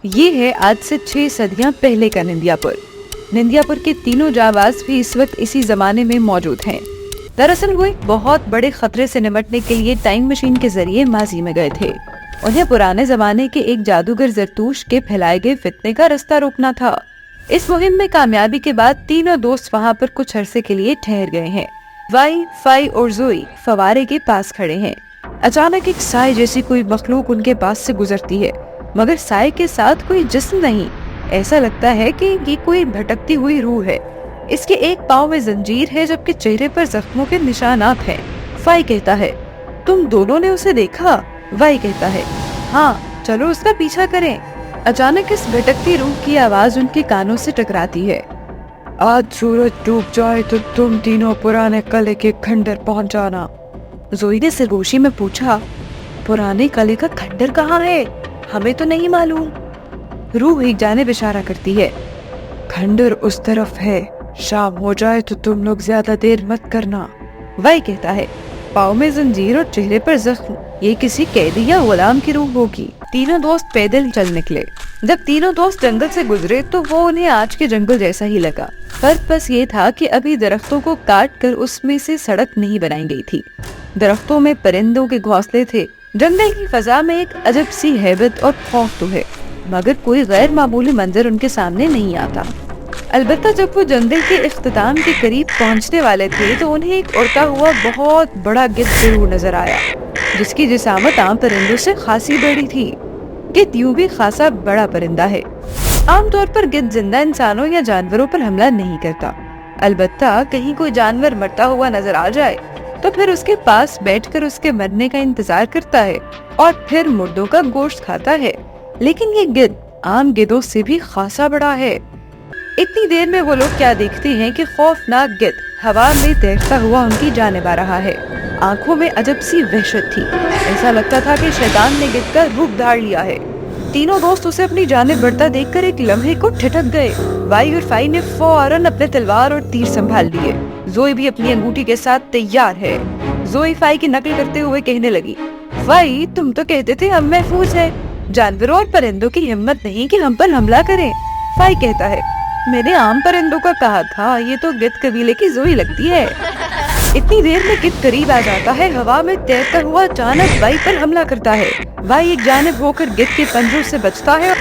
ये है आज से 6 सदियां पहले का निंदियापुर। निंदियापुर के तीनों जाबाज भी इस वक्त इसी जमाने में मौजूद हैं। दरअसल वो एक बहुत बड़े खतरे से निपटने के लिए टाइम मशीन के जरिए माजी में गए थे। उन्हें पुराने जमाने के एक जादूगर जरतूश के फैलाए गए फितने का रास्ता रोकना था। इस मुहिम में कामयाबी के बाद तीनों दोस्त वहाँ पर कुछ अरसे के लिए ठहर गए हैं। वाई, फाई और जोई फवारे के पास खड़े हैं। अचानक एक साए जैसी कोई मखलूक उनके पास से गुजरती है, मगर साए के साथ कोई जिस्म नहीं। ऐसा लगता है कि ये कोई भटकती हुई रूह है। इसके एक पाँव में जंजीर है, जबकि चेहरे पर जख्मों के निशानात हैं। फाई कहता है, तुम दोनों ने उसे देखा? वाई कहता है, हाँ, चलो उसका पीछा करें। अचानक इस भटकती रूह की आवाज उनके कानों से टकराती है। आज सूरज डूब जाए तो तुम तीनों पुराने किले के खंडर पहुंच जाना। जोई ने सरगोशी में पूछा, पुराने किले का खंडर कहाँ है? हमें तो नहीं मालूम। रूह एक जानिब इशारा करती है, खंडर उस तरफ है। शाम हो जाए तो तुम लोग ज्यादा देर मत करना। वाई कहता है, पाँव में जंजीर और चेहरे पर जख्म, ये किसी कैदी या गुलाम की रूह होगी। तीनों दोस्त पैदल चल निकले। जब तीनों दोस्त जंगल से गुजरे तो वो उन्हें आज के जंगल जैसा ही लगा। फर्क बस ये था कि अभी दरख्तों को काट कर उसमें से सड़क नहीं बनाई गई थी। दरख्तों में परिंदों के घोंसले थे। जंगल की फजा में एक अजब सी हैबत और खौफ तो है, मगर कोई गैर मामूली मंजर उनके सामने नहीं आता। अलबत्ता जब वो जंगल के इख्तिताम के करीब पहुंचने वाले थे तो उन्हें एक उड़ता हुआ बहुत बड़ा गिद्ध जरूर नजर आया, जिसकी जिसामत आम परिंदों से खासी बड़ी थी। गिद्ध यूं भी खासा बड़ा परिंदा है। आमतौर पर गिद्ध जिंदा इंसानों या जानवरों पर हमला नहीं करता। अलबत्ता कहीं कोई जानवर मरता हुआ नजर आ जाए तो फिर उसके पास बैठकर उसके मरने का इंतजार करता है और फिर मुर्दों का गोश्त खाता है। लेकिन ये गिद्ध आम गिद्धों से भी खासा बड़ा है। इतनी देर में वो लोग क्या देखते हैं कि खौफनाक गिद्ध हवा में तैरता हुआ उनकी जानिब आ रहा है। आंखों में अजब सी वहशत थी। ऐसा लगता था कि शैतान ने गिद्ध का रूप धार लिया है। तीनों दोस्त उसे अपनी जानिब बढ़ता देखकर एक लम्हे को ठिठक गए। वाई और फाई ने फौरन अपने तलवार और तीर संभाल लिए। जोई भी अपनी अंगूठी के साथ तैयार है। जोई फाई की नकल करते हुए कहने लगी, फाई, तुम तो कहते थे हम महफूज हैं। जानवरों और परिंदों की हिम्मत नहीं कि हम पर हमला करें। फाई कहता है, मैंने आम परिंदों का कहा था, ये तो गिद्ध कबीले की जोई लगती है। इतनी देर में गिद्ध करीब आ जाता है। हवा में तैरता हुआ अचानक वाई पर हमला करता है। वाई एक जानिब होकर गिद्ध के पंजों से बचता है।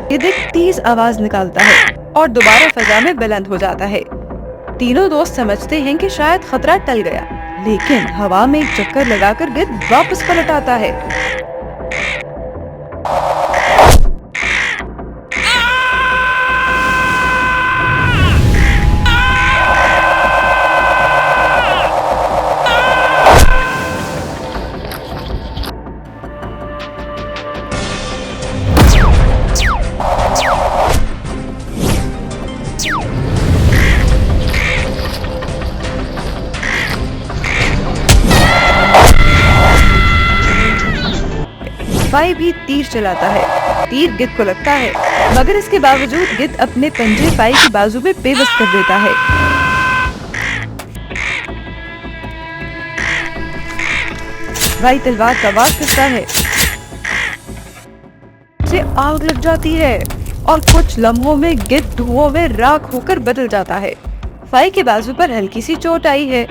गिद्ध एक तेज आवाज निकालता है और दोबारा फजा में बुलंद हो जाता है। तीनों दोस्त समझते हैं कि शायद खतरा टल गया, लेकिन हवा में एक चक्कर लगाकर गिद्ध वापस पलट आता है। फाई भी तीर चलाता है। तीर गिद्ध को लगता है, मगर इसके बावजूद गिद्ध अपने पंजे फाई की बाजू में पेवस्त कर देता है। फाई तलवार का वार करता है, से आग लग जाती है और कुछ लम्हों में गिद्ध धुओं में राख होकर बदल जाता है। फाई के बाजू पर हल्की सी चोट आई है।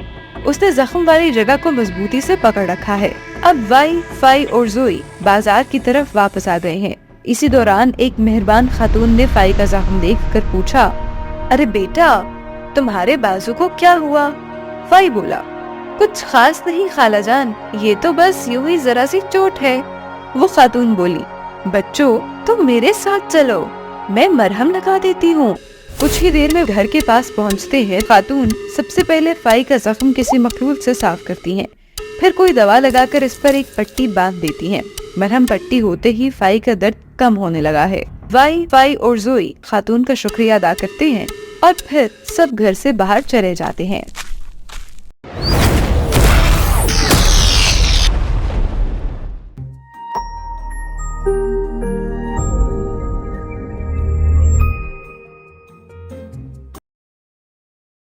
उसने जख्म वाली जगह को मजबूती से पकड़ रखा है। अब वाई, फाई और जोई बाजार की तरफ वापस आ गए हैं। इसी दौरान एक मेहरबान खातून ने फाई का जख्म देखकर पूछा, अरे बेटा, तुम्हारे बाजू को क्या हुआ? फाई बोला, कुछ खास नहीं खालाजान, ये तो बस यूं ही जरा सी चोट है। वो खातून बोली, बच्चों, तुम मेरे साथ चलो, मैं मरहम लगा देती हूँ। कुछ ही देर में घर के पास पहुँचते हैं। खातून सबसे पहले फाई का जख्म किसी मखलूक से साफ करती हैं, फिर कोई दवा लगाकर इस पर एक पट्टी बांध देती हैं। मरहम पट्टी होते ही फाई का दर्द कम होने लगा है। वाई, फाई और जोई खातून का शुक्रिया अदा करते हैं और फिर सब घर से बाहर चले जाते हैं।